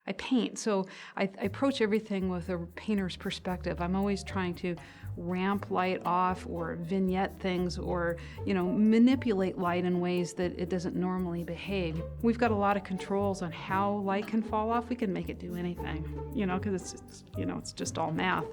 I paint, so I approach everything with a painter's perspective. I'm always trying to ramp light off or vignette things or, manipulate light in ways that it doesn't normally behave. We've got a lot of controls on how light can fall off. We can make it do anything, because it's just all math.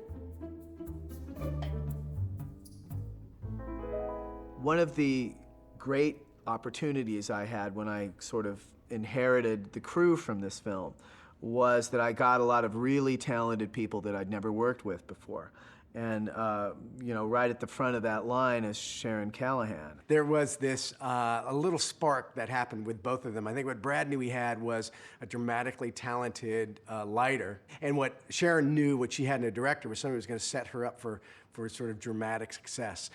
One of the great opportunities I had when I sort of inherited the crew from this film was that I got a lot of really talented people that I'd never worked with before. And, right at the front of that line is Sharon Calahan. There was this, a little spark that happened with both of them. I think what Brad knew he had was a dramatically talented lighter. And what Sharon knew, what she had in a director, was somebody who was going to set her up for sort of dramatic success.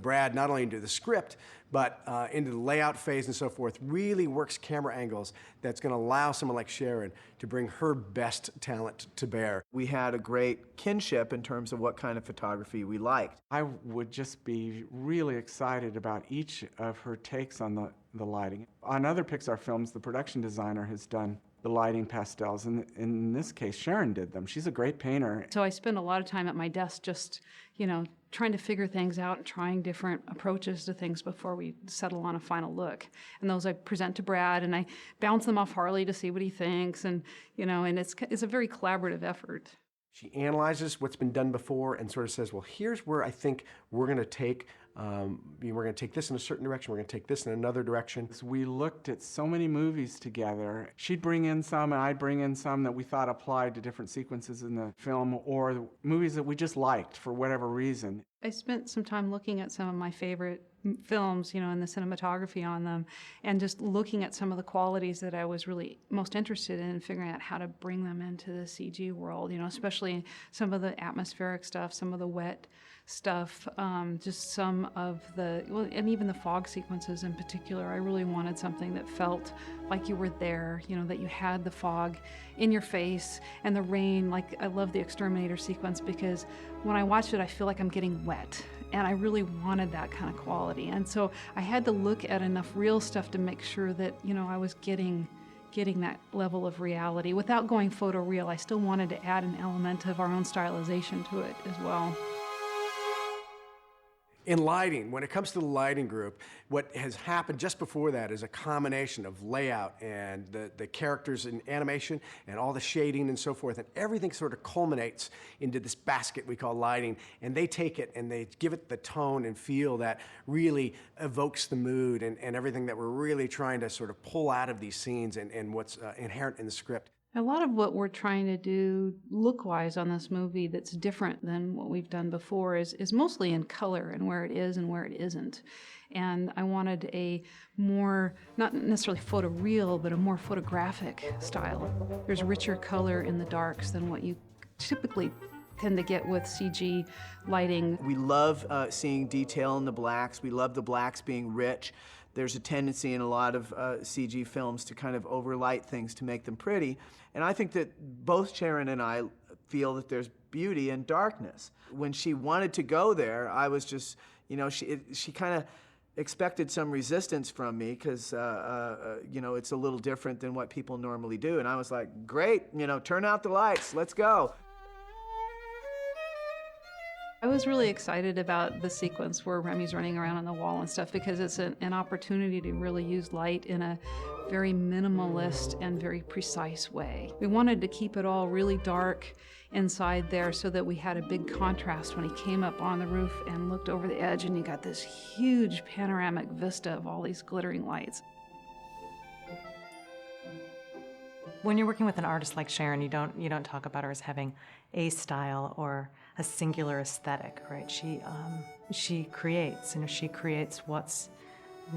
Brad, not only into the script, but into the layout phase and so forth, really works camera angles that's going to allow someone like Sharon to bring her best talent to bear. We had a great kinship in terms of what kind of photography we liked. I would just be really excited about each of her takes on the lighting. On other Pixar films, the production designer has done the lighting pastels, and in this case, Sharon did them. She's a great painter. So I spend a lot of time at my desk just, trying to figure things out and trying different approaches to things before we settle on a final look. And those I present to Brad, and I bounce them off Harley to see what he thinks, and, and it's a very collaborative effort. She analyzes what's been done before and sort of says, well, here's where I think we're going to take, we're going to take this in a certain direction, we're going to take this in another direction. We looked at so many movies together. She'd bring in some and I'd bring in some that we thought applied to different sequences in the film or movies that we just liked for whatever reason. I spent some time looking at some of my favorite films, and the cinematography on them, and just looking at some of the qualities that I was really most interested in, figuring out how to bring them into the CG world, especially some of the atmospheric stuff, some of the wet stuff, just some of and even the fog sequences in particular. I really wanted something that felt like you were there, that you had the fog in your face and the rain. Like, I love the exterminator sequence because when I watch it, I feel like I'm getting wet. And I really wanted that kind of quality. And so I had to look at enough real stuff to make sure that, I was getting that level of reality. Without going photoreal, I still wanted to add an element of our own stylization to it as well. In lighting, when it comes to the lighting group, what has happened just before that is a combination of layout and the characters in animation and all the shading and so forth, and everything sort of culminates into this basket we call lighting, and they take it and they give it the tone and feel that really evokes the mood and everything that we're really trying to sort of pull out of these scenes and what's inherent in the script. A lot of what we're trying to do look-wise on this movie that's different than what we've done before is mostly in color and where it is and where it isn't. And I wanted a more, not necessarily photoreal, but a more photographic style. There's richer color in the darks than what you typically tend to get with CG lighting. We love seeing detail in the blacks. We love the blacks being rich. There's a tendency in a lot of CG films to kind of overlight things to make them pretty. And I think that both Sharon and I feel that there's beauty in darkness. When she wanted to go there, I was just, she kind of expected some resistance from me because, it's a little different than what people normally do. And I was like, great, turn out the lights, let's go. I was really excited about the sequence where Remy's running around on the wall and stuff because it's an opportunity to really use light in a very minimalist and very precise way. We wanted to keep it all really dark inside there so that we had a big contrast when he came up on the roof and looked over the edge, and you got this huge panoramic vista of all these glittering lights. When you're working with an artist like Sharon, you don't talk about her as having a style or a singular aesthetic, right? She creates, she creates what's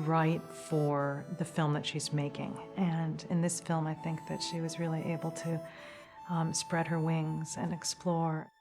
right for the film that she's making. And in this film, I think that she was really able to spread her wings and explore.